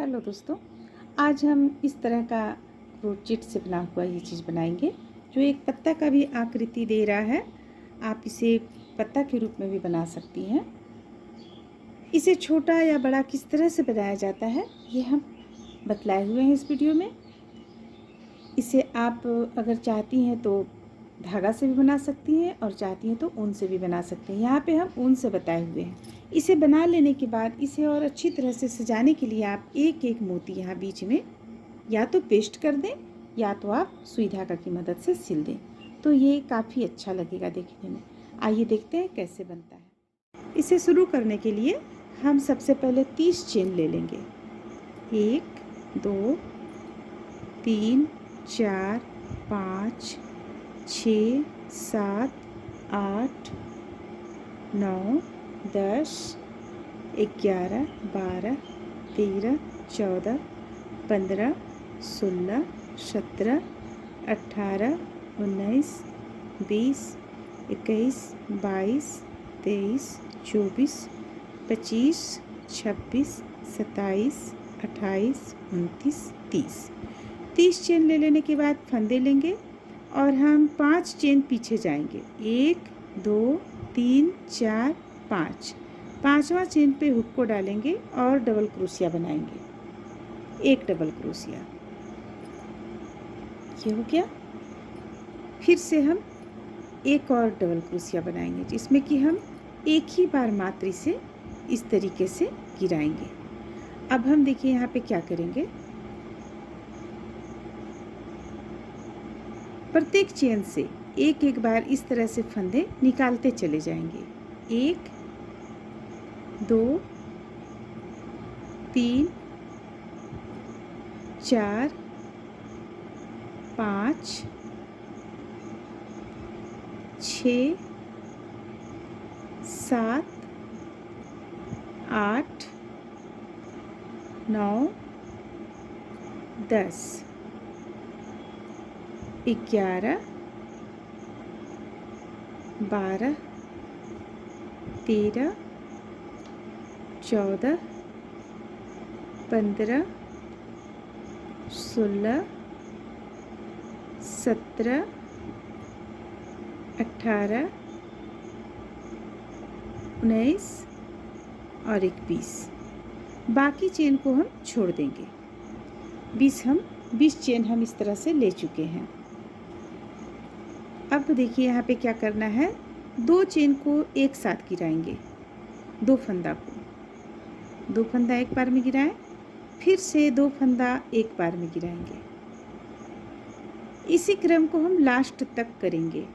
Hello दोस्तों, आज हम इस तरह का क्रोचेट से बना हुआ ये चीज़ बनाएंगे जो एक पत्ता का भी आकृति दे रहा है। आप इसे पत्ता के रूप में भी बना सकती हैं। इसे छोटा या बड़ा किस तरह से बनाया जाता है ये हम बतलाए हुए हैं इस वीडियो में। इसे आप अगर चाहती हैं तो धागा से भी बना सकती हैं और चाहती हैं तो ऊन से भी बना सकते हैं। यहाँ पे हम ऊन से बताए हुए हैं। इसे बना लेने के बाद इसे और अच्छी तरह से सजाने के लिए आप एक एक मोती यहाँ बीच में या तो पेस्ट कर दें या तो आप सुई धागा की मदद से सिल दें, तो ये काफ़ी अच्छा लगेगा देखने में। आइए देखते हैं कैसे बनता है। इसे शुरू करने के लिए हम सबसे पहले 30 चेन ले लेंगे। 1 2 3 4 5 6 7 8 9 10 11 12 13 14 15 16 17 18 19 20 21 22 23 24 25 26 27 28 29 30 चेन ले लेने के बाद फंदे लेंगे और हम 5 चेन पीछे जाएंगे। 1 2 3 4 5। पांचवा चेन पे हुक को डालेंगे और डबल क्रोशिया बनाएंगे। एक डबल क्रोशिया, ये हो गया। फिर से हम एक और डबल क्रोशिया बनाएंगे जिसमें कि हम एक ही बार मात्र इसे इस तरीके से गिराएंगे। अब हम देखिए यहाँ पे क्या करेंगे, प्रत्येक चेन से एक एक बार इस तरह से फंदे निकालते चले जाएंगे। 1 2 3 4 5 6 7 8 9 10 11 12 13 14 15 16 17 18 19 और 21। बाकी चेन को हम छोड़ देंगे। 20 चेन हम इस तरह से ले चुके हैं। अब देखिए यहाँ पे क्या करना है, 2 चेन को एक साथ गिराएंगे। 2 फंदा को 2 फंदा एक बार में गिराएं, फिर से 2 फंदा एक बार में गिराएंगे। इसी क्रम को हम लास्ट तक करेंगे।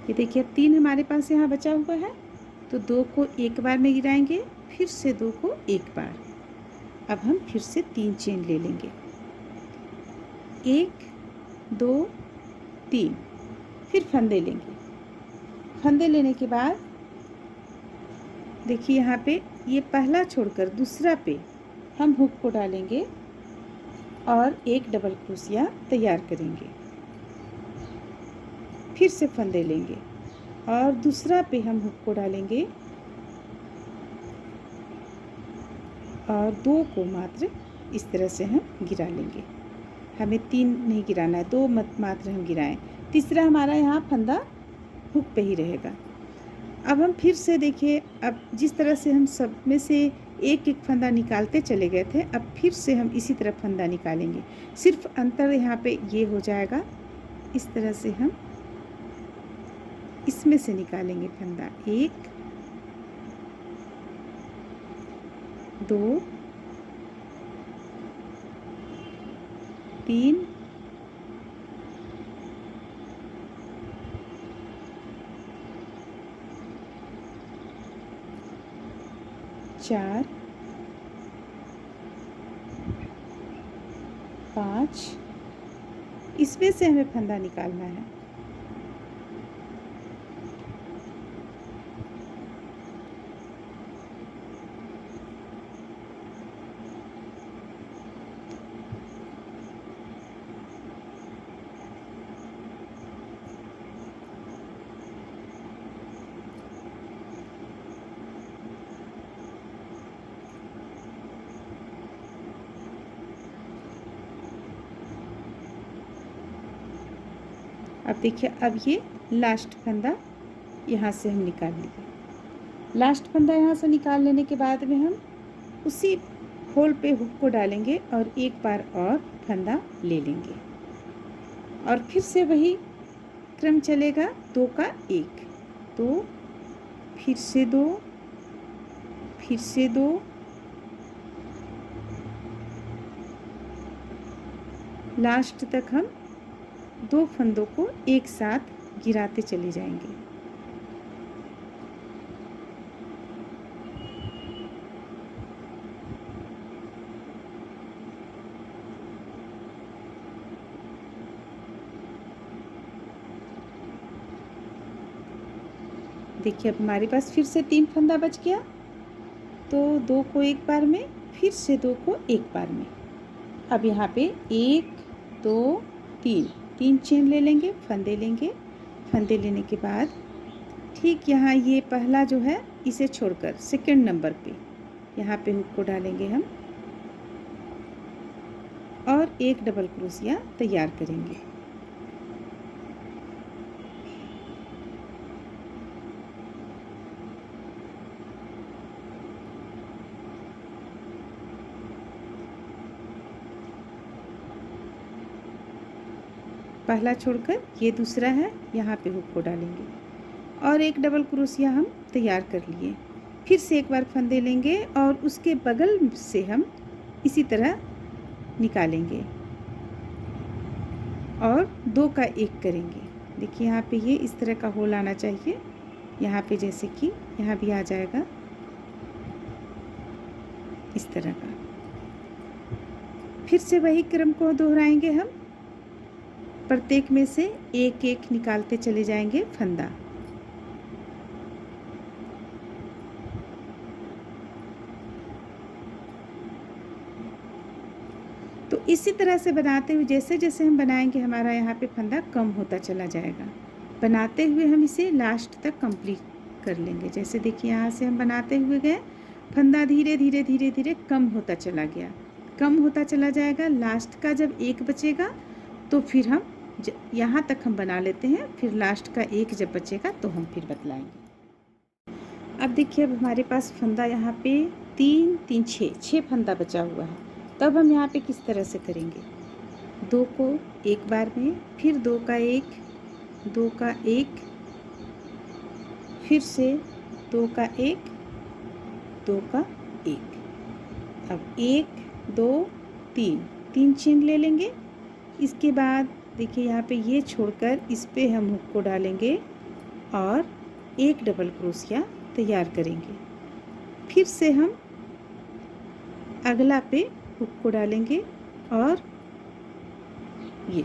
ये देखिए अब 3 हमारे पास यहाँ बचा हुआ है, तो 2 को एक बार में गिराएंगे, फिर से 2 को एक बार। अब हम फिर से 3 चेन ले लेंगे। 1 2 3, फिर फंदे लेंगे। फंदे लेने के बाद देखिए यहाँ पे ये पहला छोड़कर दूसरा पे हम हुक को डालेंगे और एक डबल क्रोशिया तैयार करेंगे। फिर से फंदे लेंगे और दूसरा पे हम हुक को डालेंगे और 2 को मात्र इस तरह से हम गिरा लेंगे। हमें 3 नहीं गिराना है, 2 मात्र हम गिराएं। तीसरा हमारा यहाँ फंदा हुक पे ही रहेगा। अब हम फिर से देखिए, अब जिस तरह से हम सब में से एक एक फंदा निकालते चले गए थे, अब फिर से हम इसी तरह फंदा निकालेंगे। सिर्फ अंतर यहाँ पे ये हो जाएगा, इस तरह से हम इसमें से निकालेंगे फंदा। 1 2 3 4 5, इसमें से हमें फंदा निकालना है। अब देखिए, अब ये लास्ट फंदा यहाँ से हम निकाल लिए। लास्ट फंदा यहाँ से निकाल लेने के बाद में हम उसी होल पे हुक को डालेंगे और एक बार और फंदा ले लेंगे और फिर से वही क्रम चलेगा, 2 का 1, तो फिर से 2, फिर से 2, लास्ट तक हम 2 फंदों को एक साथ गिराते चले जाएंगे। देखिए, अब हमारे पास फिर से 3 फंदा बच गया, तो 2 को एक बार में, फिर से 2 को एक बार में। अब यहाँ पे 1 2 3 चेन ले लेंगे, फंदे लेंगे। फंदे लेने के बाद ठीक यहाँ ये पहला जो है इसे छोड़कर सेकंड नंबर पे यहाँ पे हुक को डालेंगे हम और एक डबल क्रोशिया तैयार करेंगे। पहला छोड़कर ये दूसरा है, यहाँ पे हुक को डालेंगे और एक डबल क्रोशिया हम तैयार कर लिए। फिर से एक बार फंदे लेंगे और उसके बगल से हम इसी तरह निकालेंगे और 2 का 1 करेंगे। देखिए, यहाँ पे ये इस तरह का होल आना चाहिए, यहाँ पे जैसे कि यहाँ भी आ जाएगा इस तरह का। फिर से वही क्रम को दोहराएंगे हम, प्रत्येक में से एक एक निकालते चले जाएंगे फंदा। तो इसी तरह से बनाते हुए जैसे जैसे हम बनाएंगे हमारा यहाँ पे फंदा कम होता चला जाएगा। बनाते हुए हम इसे लास्ट तक कंप्लीट कर लेंगे। जैसे देखिए, यहाँ से हम बनाते हुए गए, फंदा धीरे धीरे धीरे धीरे कम होता चला गया, कम होता चला जाएगा। लास्ट का जब 1 बचेगा तो फिर हम यहाँ तक हम बना लेते हैं, फिर लास्ट का 1 जब बचेगा तो हम फिर बतलाएंगे। अब देखिए, अब हमारे पास फंदा यहाँ पे 3 3 6 फंदा बचा हुआ है। तब हम यहाँ पे किस तरह से करेंगे, 2 को एक बार में, फिर 2 का 1, 2 का 1, फिर से 2 का 1, 2 का 1। अब 1 2 3 चेन ले लेंगे। इसके बाद देखिए, यहाँ पे ये छोड़कर इस पे हम हुक को डालेंगे और एक डबल क्रोशिया तैयार करेंगे। फिर से हम अगला पे हुक को डालेंगे और ये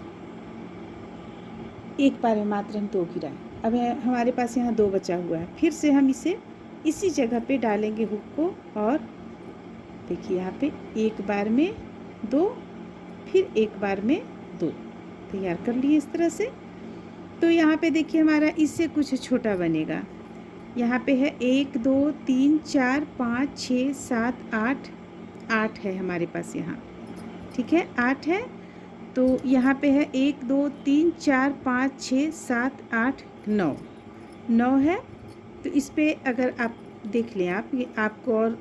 एक बार में मात्र हम 2 गिराएं। अब हमारे पास यहाँ 2 बचा हुआ है, फिर से हम इसे इसी जगह पे डालेंगे हुक को और देखिए, यहाँ पे एक बार में 2, फिर एक बार में 2 तैयार कर लिए इस तरह से। तो यहाँ पे देखिए, हमारा इससे कुछ छोटा बनेगा। यहाँ पे है 1 2 3 4 5 6 7 8 है हमारे पास यहाँ, ठीक है, 8 है। तो यहाँ पे है 1 2 3 4 5 6 7 8 9 है। तो इस पे अगर आप देख लें, आप ये आपको और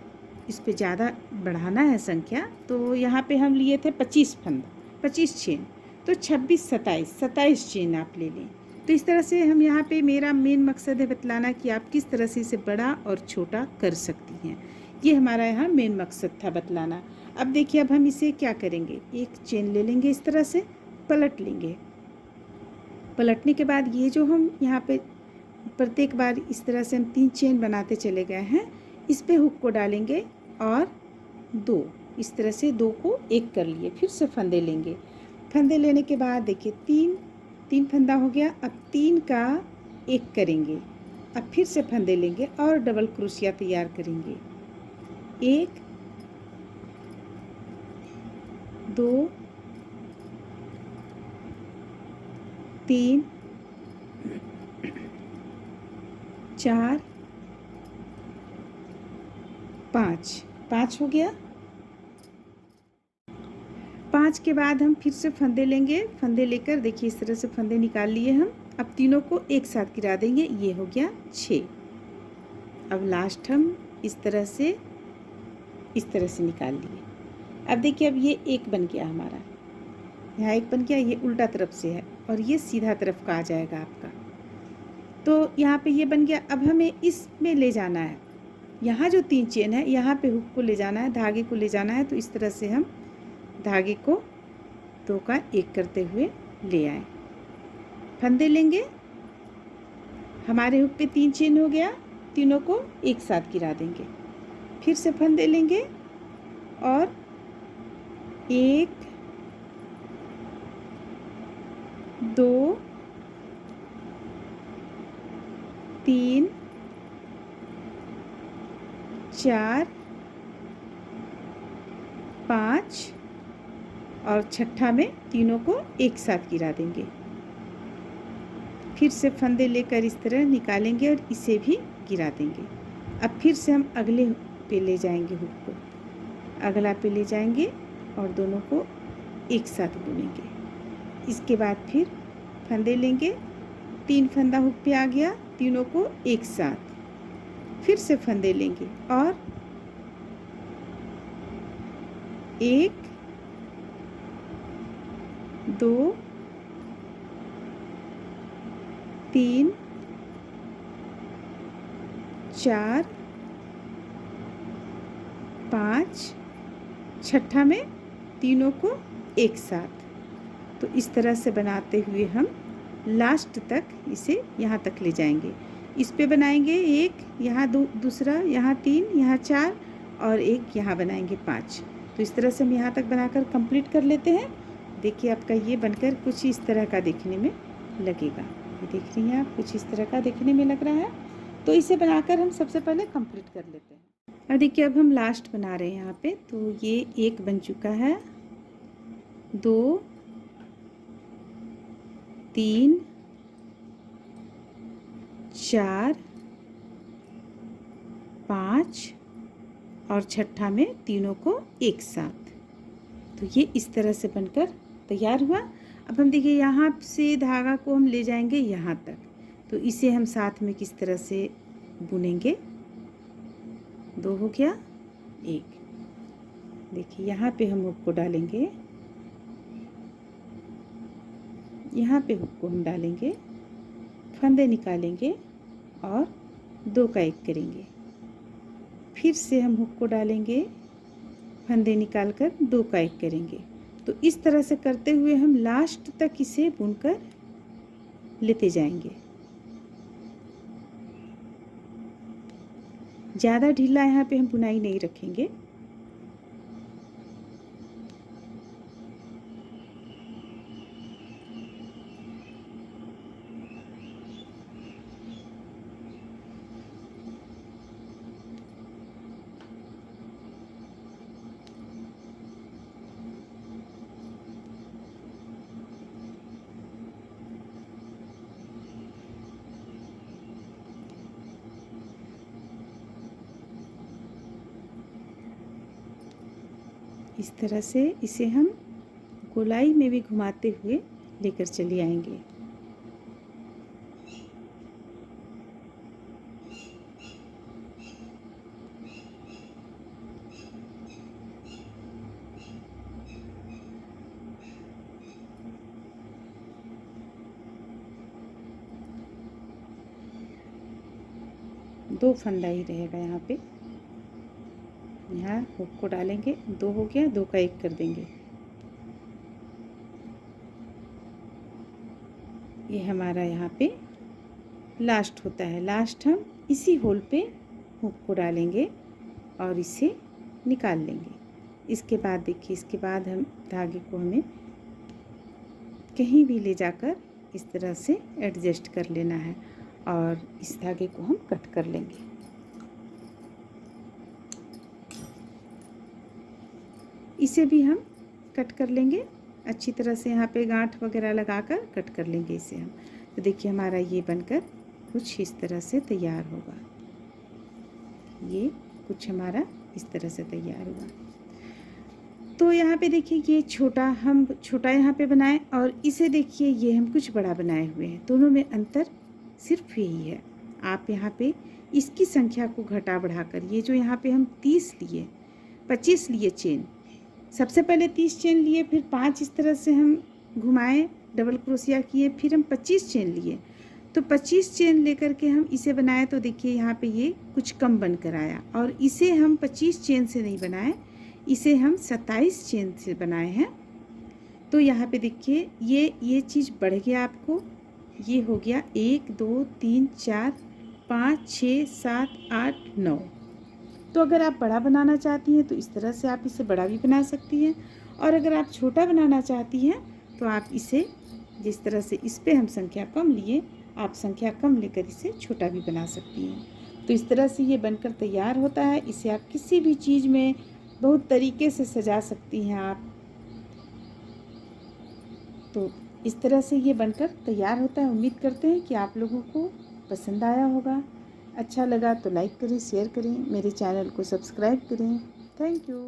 इस पे ज़्यादा बढ़ाना है संख्या, तो यहाँ पे हम लिए थे 25 फंदा, 25 चेन, तो 26 27 चेन आप ले लें। तो इस तरह से हम यहाँ पे, मेरा मेन मकसद है बतलाना कि आप किस तरह से इसे बड़ा और छोटा कर सकती हैं। ये हमारा यहाँ मेन मकसद था बतलाना। अब देखिए, अब हम इसे क्या करेंगे, एक चेन ले लेंगे, इस तरह से पलट लेंगे। पलटने के बाद ये जो हम यहाँ पे प्रत्येक बार इस तरह से हम 3 चेन बनाते चले गए हैं, इस पे हुक को डालेंगे और 2 इस तरह से 2 को एक कर लिए। फिर से फंदे लेंगे। फंदे लेने के बाद देखिए 3 फंदा हो गया। अब 3 का एक करेंगे। अब फिर से फंदे लेंगे और डबल क्रोशिया तैयार करेंगे। 1 2 3 4 5 हो गया। 5 के बाद हम फिर से फंदे लेंगे। फंदे लेकर देखिए इस तरह से फंदे निकाल लिए हम। अब तीनों को एक साथ गिरा देंगे। ये हो गया 6। अब लास्ट हम इस तरह से निकाल लिए। अब देखिए अब ये एक बन गया हमारा। यहाँ एक बन गया, ये उल्टा तरफ से है और ये सीधा तरफ का आ जाएगा आपका। तो यहाँ पे ये बन गया। अब हमें इसमें ले जाना है। यहाँ जो 3 चेन है यहाँ पे हुक को ले जाना है, धागे को ले जाना है। तो इस तरह से हम धागे को 2 का एक करते हुए ले आए। फंदे लेंगे। हमारे हुक पे 3 चेन हो गया। तीनों को एक साथ गिरा देंगे। फिर से फंदे लेंगे और 1 2 3 4 5 और छठा में तीनों को एक साथ गिरा देंगे। फिर से फंदे लेकर इस तरह निकालेंगे और इसे भी गिरा देंगे। अब फिर से हम अगले पे ले जाएंगे हुक को, अगला पे ले जाएंगे और दोनों को एक साथ बुनेंगे। इसके बाद फिर फंदे लेंगे। 3 फंदा हुक पे आ गया। तीनों को एक साथ फिर से फंदे लेंगे और 1 2 3 4 5 छठा में तीनों को एक साथ। तो इस तरह से बनाते हुए हम लास्ट तक इसे यहाँ तक ले जाएंगे। इस पे बनाएंगे 1, यहाँ दूसरा, यहाँ 3, यहाँ 4 और 1 यहाँ बनाएंगे 5। तो इस तरह से हम यहाँ तक बनाकर कंप्लीट कर लेते हैं। देखिए आपका ये बनकर कुछ इस तरह का देखने में लगेगा। ये देख रही हैं आप, कुछ इस तरह का देखने में लग रहा है। तो इसे बनाकर हम सबसे पहले कंप्लीट कर लेते हैं। और देखिए अब हम लास्ट बना रहे हैं यहाँ पे। तो ये 1 बन चुका है, 2 3 4 5 और छठा में तीनों को एक साथ। तो ये इस तरह से बनकर तैयार हुआ। अब हम देखिए यहाँ से धागा को हम ले जाएंगे यहाँ तक। तो इसे हम साथ में किस तरह से बुनेंगे। 2 हो गया, 1। देखिए यहाँ पे हम हुक को डालेंगे, यहाँ पे हुक को हम डालेंगे, फंदे निकालेंगे और 2 का एक करेंगे। फिर से हम हुक को डालेंगे, फंदे निकालकर 2 का एक करेंगे। तो इस तरह से करते हुए हम लास्ट तक इसे बुनकर लेते जाएंगे। ज़्यादा ढीला यहाँ पे हम बुनाई नहीं रखेंगे। इस तरह से इसे हम गोलाई में भी घुमाते हुए लेकर चले आएंगे। दो फंदा ही रहेगा यहाँ पे। यहाँ हुक को डालेंगे, 2 हो गया, 2 का एक कर देंगे। ये हमारा यहाँ पे लास्ट होता है। लास्ट हम इसी होल पे हुक को डालेंगे और इसे निकाल लेंगे। इसके बाद देखिए, इसके बाद हम धागे को हमें कहीं भी ले जाकर इस तरह से एडजस्ट कर लेना है और इस धागे को हम कट कर लेंगे। इसे भी हम कट कर लेंगे अच्छी तरह से, यहाँ पे गांठ वगैरह लगाकर कट कर लेंगे इसे हम। तो देखिए हमारा ये बनकर कुछ इस तरह से तैयार होगा। ये कुछ हमारा इस तरह से तैयार हुआ। तो यहाँ पे देखिए ये हम छोटा यहाँ पे बनाए और इसे देखिए ये हम कुछ बड़ा बनाए हुए हैं। दोनों में अंतर सिर्फ यही है। आप यहाँ पे इसकी संख्या को घटा बढ़ाकर, ये जो यहाँ पे हम 30 लिए, 25 लिए चेन, सबसे पहले 30 चेन लिए, फिर 5 इस तरह से हम घुमाए, डबल क्रोशिया किए, फिर हम 25 चेन लिए। तो 25 चेन लेकर के हम इसे बनाए तो देखिए यहाँ पे ये कुछ कम बनकर आया। और इसे हम 25 चेन से नहीं बनाए, इसे हम 27 चेन से बनाए हैं। तो यहाँ पे देखिए ये चीज़ बढ़ गया आपको। ये हो गया 1 2 3 4 5 6 7 8 9। तो अगर आप बड़ा बनाना चाहती हैं तो इस तरह से आप इसे बड़ा भी बना सकती हैं, और अगर आप छोटा बनाना चाहती हैं तो आप इसे जिस तरह से इस पे हम संख्या कम लिए, आप संख्या कम लेकर इसे छोटा भी बना सकती हैं। तो इस तरह से ये बनकर तैयार होता है। इसे आप किसी भी चीज़ में बहुत तरीके से सजा सकती हैं आप। तो इस तरह से ये बनकर तैयार होता है। उम्मीद करते हैं कि आप लोगों को पसंद आया होगा। अच्छा लगा तो लाइक करें, शेयर करें, मेरे चैनल को सब्सक्राइब करें। Thank you.